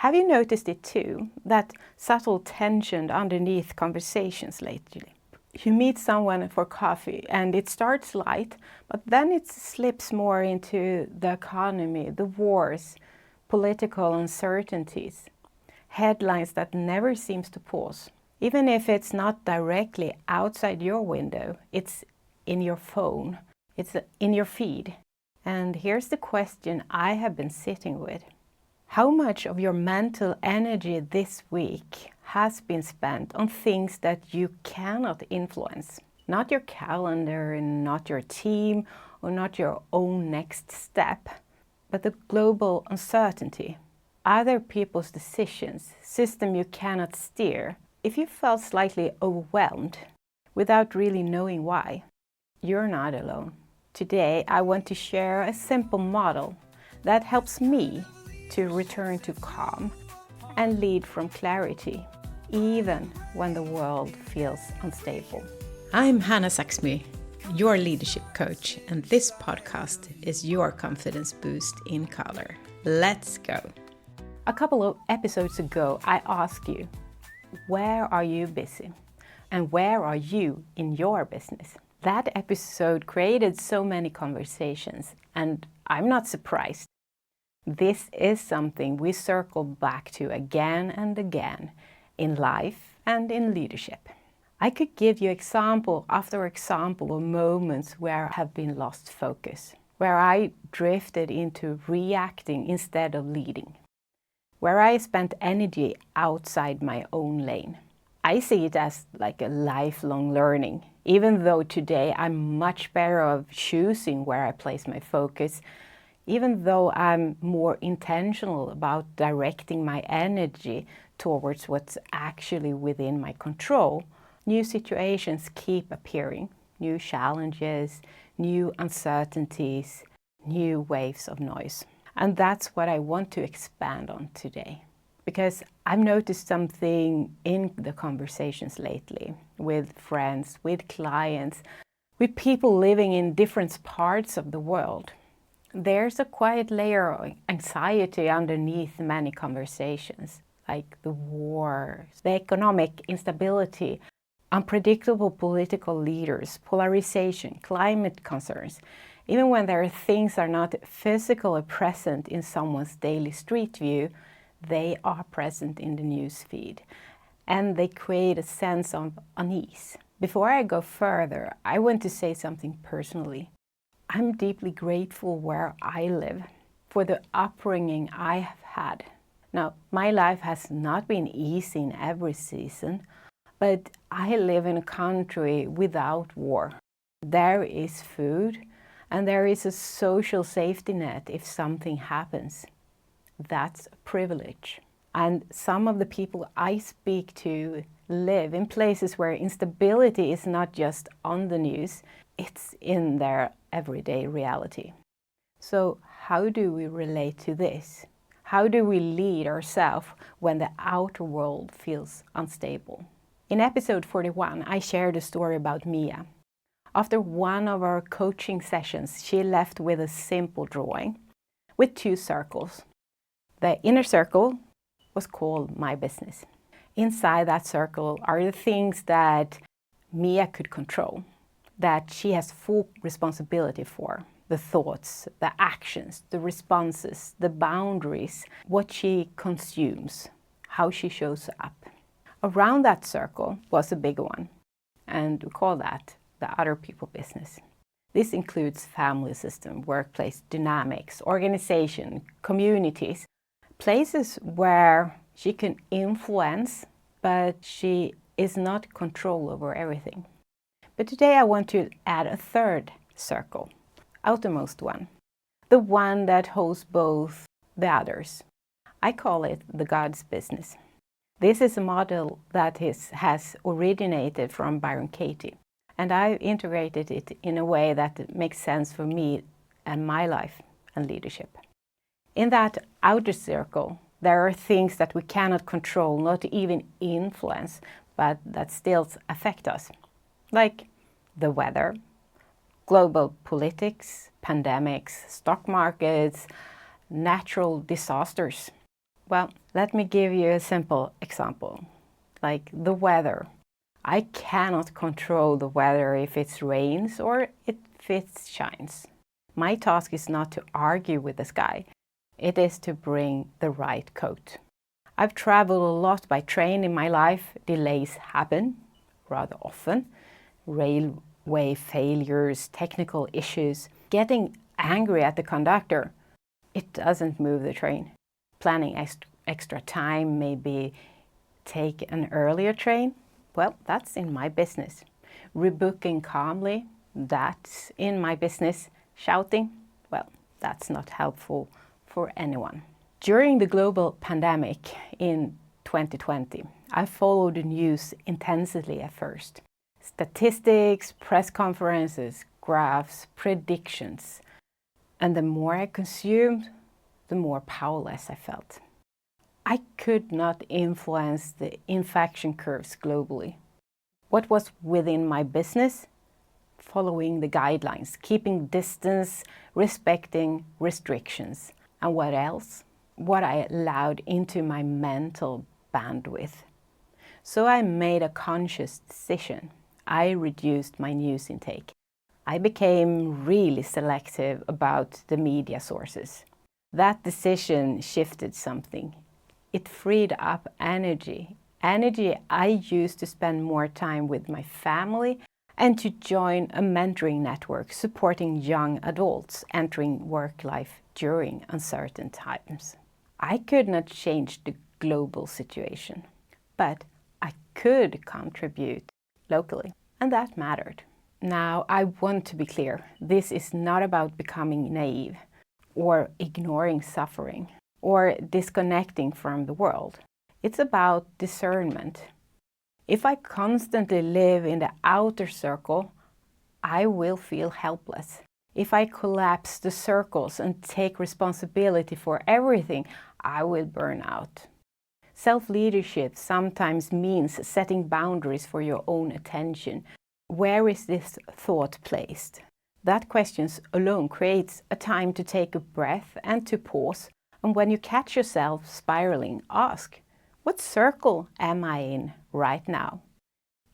Have you noticed it too, that subtle tension underneath conversations lately? You meet someone for coffee and it starts light, but then it slips more into the economy, the wars, political uncertainties, headlines that never seems to pause. Even if it's not directly outside your window, it's in your phone, it's in your feed. And here's the question I have been sitting with. How much of your mental energy this week has been spent on things that you cannot influence? Not your calendar, not your team, or not your own next step, but the global uncertainty. Other people's decisions, system you cannot steer. If you felt slightly overwhelmed without really knowing why, you're not alone. Today, I want to share a simple model that helps me to return to calm and lead from clarity, even when the world feels unstable. I'm Hannah Saxmy, your leadership coach, and this podcast is your confidence boost in color. Let's go. A couple of episodes ago, I asked you, where are you busy? And where are you in your business? That episode created so many conversations, and I'm not surprised. This is something we circle back to again and again in life and in leadership. I could give you example after example of moments where I have been lost focus, where I drifted into reacting instead of leading, where I spent energy outside my own lane. I see it as like a lifelong learning, even though today I'm much better of choosing where I place my focus, even though I'm more intentional about directing my energy towards what's actually within my control. New situations keep appearing, new challenges, new uncertainties, new waves of noise. And that's what I want to expand on today. Because I've noticed something in the conversations lately with friends, with clients, with people living in different parts of the world. There's a quiet layer of anxiety underneath many conversations, like the wars, the economic instability, unpredictable political leaders, polarization, climate concerns. Even when there are things that are not physically present in someone's daily street view, they are present in the news feed, and they create a sense of unease. Before I go further, I want to say something personally. I'm deeply grateful where I live, for the upbringing I have had. Now, my life has not been easy in every season, but I live in a country without war. There is food, and there is a social safety net if something happens. That's a privilege. And some of the people I speak to live in places where instability is not just on the news, it's in their everyday reality. So how do we relate to this? How do we lead ourselves when the outer world feels unstable? In episode 41, I shared a story about Mia. After one of our coaching sessions, she left with a simple drawing with 2 circles. The inner circle was called My Business. Inside that circle are the things that Mia could control, that she has full responsibility for. The thoughts, the actions, the responses, the boundaries, what she consumes, how she shows up. Around that circle was a bigger one, and we call that the other people business. This includes family system, workplace dynamics, organization, communities, places where she can influence, but she is not control over everything. But today I want to add a 3rd circle, outermost one, the one that holds both the others. I call it the God's business. This is a model that has originated from Byron Katie, and I've integrated it in a way that makes sense for me and my life and leadership. In that outer circle, there are things that we cannot control, not even influence, but that still affect us, like the weather, global politics, pandemics, stock markets, natural disasters. Well, let me give you a simple example, like the weather. I cannot control the weather if it rains or if it shines. My task is not to argue with the sky. It is to bring the right coat. I've traveled a lot by train in my life. Delays happen rather often. Railway failures, technical issues. Getting angry at the conductor, it doesn't move the train. Planning extra time, maybe take an earlier train, well, that's in my business. Rebooking calmly, that's in my business. Shouting, well, that's not helpful for anyone. During the global pandemic in 2020, I followed the news intensely at first. Statistics, press conferences, graphs, predictions. And the more I consumed, the more powerless I felt. I could not influence the infection curves globally. What was within my business? Following the guidelines, keeping distance, respecting restrictions. And what else? What I allowed into my mental bandwidth. So I made a conscious decision. I reduced my news intake. I became really selective about the media sources. That decision shifted something. It freed up energy I used to spend more time with my family and to join a mentoring network supporting young adults entering work life during uncertain times. I could not change the global situation, but I could contribute locally, and that mattered. Now, I want to be clear, this is not about becoming naive or ignoring suffering or disconnecting from the world. It's about discernment. If I constantly live in the outer circle, I will feel helpless. If I collapse the circles and take responsibility for everything, I will burn out. Self-leadership sometimes means setting boundaries for your own attention. Where is this thought placed? That question alone creates a time to take a breath and to pause. And when you catch yourself spiraling, ask, what circle am I in right now?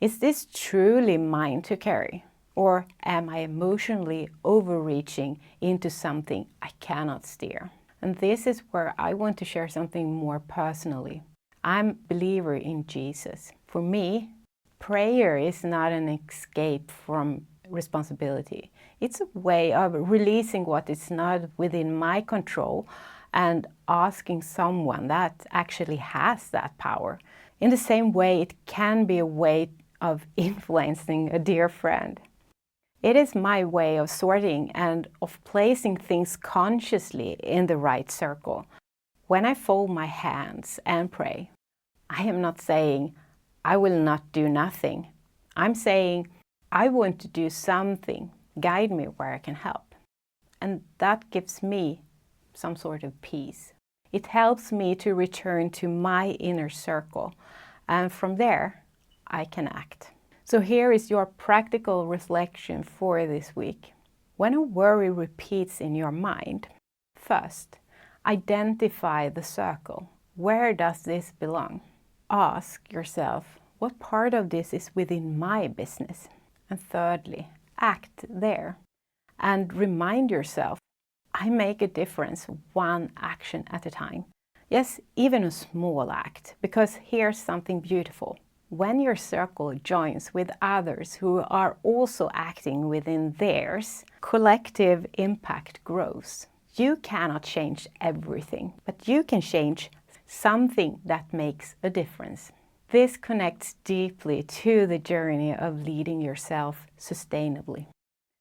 Is this truly mine to carry? Or am I emotionally overreaching into something I cannot steer? And this is where I want to share something more personally. I'm a believer in Jesus. For me, prayer is not an escape from responsibility. It's a way of releasing what is not within my control and asking someone that actually has that power. In the same way, it can be a way of influencing a dear friend. It is my way of sorting and of placing things consciously in the right circle. When I fold my hands and pray, I am not saying, I will not do nothing. I'm saying, I want to do something. Guide me where I can help. And that gives me some sort of peace. It helps me to return to my inner circle. And from there, I can act. So here is your practical reflection for this week. When a worry repeats in your mind, first, identify the circle. Where does this belong? Ask yourself, what part of this is within my business? And thirdly, act there. And remind yourself, I make a difference one action at a time. Yes, even a small act, because here's something beautiful. When your circle joins with others who are also acting within theirs, collective impact grows. You cannot change everything, but you can change something that makes a difference. This connects deeply to the journey of leading yourself sustainably.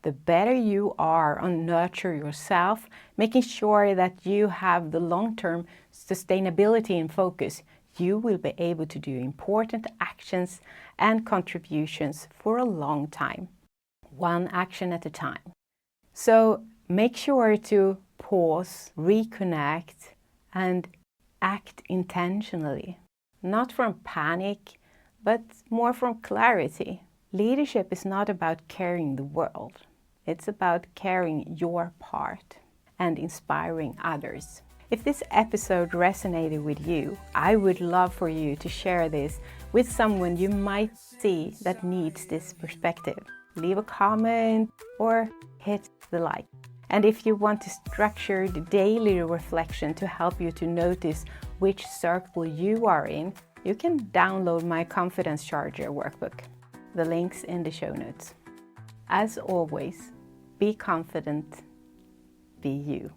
The better you are on nurture yourself, making sure that you have the long-term sustainability in focus, you will be able to do important actions and contributions for a long time, one action at a time. So make sure to pause, reconnect, and act intentionally, not from panic, but more from clarity. Leadership is not about carrying the world. It's about carrying your part and inspiring others. If this episode resonated with you, I would love for you to share this with someone you might see that needs this perspective. Leave a comment or hit the like. And if you want to structure the daily reflection to help you to notice which circle you are in, you can download my Confidence Charger workbook. The link's in the show notes. As always, be confident, be you.